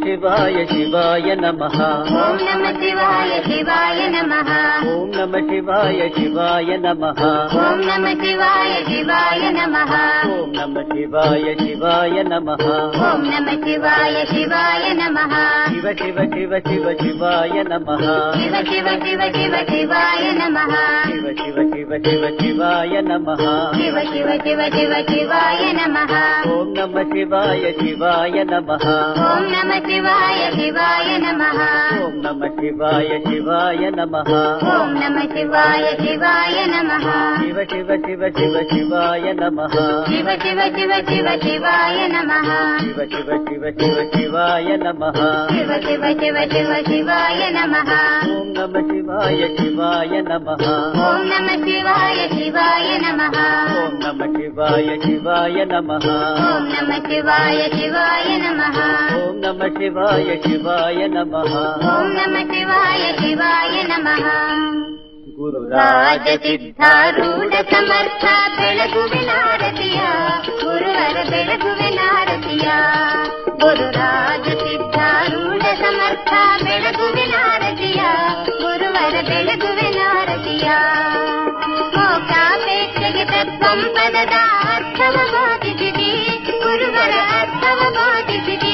ಶಿವಾಯ ಶಿವಾಯ ನಮಃ. ಓಂ ನಮಃ ಶಿವಾಯ ಶಿವಾಯ ನಮಃ. ಓಂ ನಮಃ ಶಿವಾಯ ಶಿವಾಯ ನಮಃ. ಓಂ ನಮಃ ಶಿವಾಯ ಶಿವಾಯ ನಮಃ. ಓಂ ನಮಃ ಶಿವಾಯ ಶಿವಾಯ ನಮಃ. ಓಂ ನಮಃ ಶಿವಾಯ ಶಿವಾಯ ನಮಃ. ಶಿವ ಶಿವ ಶಿವ ಶಿವ ಶಿವಾಯ ನಮಃ. ಶಿವ ಶಿವ ಶಿವ ಶಿವ ಶಿವಾಯ ನಮಃ. ಶಿವ ಶಿವ ಶಿವ ಶಿವ ಶಿವಾಯ ನಮಃ. ಶಿವ ಶಿವ ಶಿವ ಶಿವ ಶಿವಾಯ ನಮಃ. ಓಂ ನಮಃ ಶಿವಾಯ ಶಿವಾಯ ನಮಃ. ಓಂ ನಮಃ ಶಿವಾಯ ಶಿವಾಯ ನಮಃ. ಓಂ ನಮಃ ಶಿವಾಯ ಶಿವಾಯ ನಮಃ. ಓಂ ನಮಃ ಶಿವಾಯ ಶಿವಾಯ ನಮಃ. ಶಿವ ಶಿವ ಶಿವ ಶಿವ ಶಿವಾಯ ನಮಃ. ಶಿವ ಶಿವ ಶಿವ ಶಿವ ಶಿವಾಯ ನಮಃ. ಶಿವ ಶಿವ ಶಿವ ಶಿವ ಶಿವಾಯ ನಮಃ. ಶಿವ ಶಿವ ಶಿವ ಶಿವ ಶಿವಾಯ ನಮಃ. ಓಂ ನಮಃ ಶಿವಾಯ ಶಿವಾಯ ನಮಃ. ಓಂ ನಮಃ ಶಿವಾಯ ಶಿವಾಯ ನಮಃ. ಓಂ ನಮಃ ಶಿವಾಯ ಶಿವಾಯ ನಮಃ. ಓಂ ನಮಃ ಶಿವಾಯ ಶಿವಾಯ ನಮಃ. ಓಂ ನಮಃ ಶಿವಾಯ ಶಿವಾಯ ನಮಃ. ಓಂ ನಮಃ ಶಿವಾಯ ಶಿವಾಯ ನಮಃ. ಗುರುರಾಜ ಸಿದ್ಧಾರೂಢ ಸಮರ್ಥ ಬೆಳಗುವಿನಾರತಿಯ ಗುರುವರ ಬೆಳಗುವಿನಾರತಿಯ. ಗುರುರಾಜ ಸಿದ್ಧಾರೂಢ ಸಮರ್ಥ ಬೆಳಗುವಿನಾರತಿಯ ಗುರುವರ ಬೆಳಗುವಿನಾರತಿಯ. ಮೋಕ್ಷಾಪೇಕ್ಷೆಗೆ ತತ್ವಂ ಪದದ ಅರ್ಥವ ಬೋಧಿಸಿದಿ ಗುರುವರ ಅರ್ಥವ ಬೋಧಿಸಿದಿ.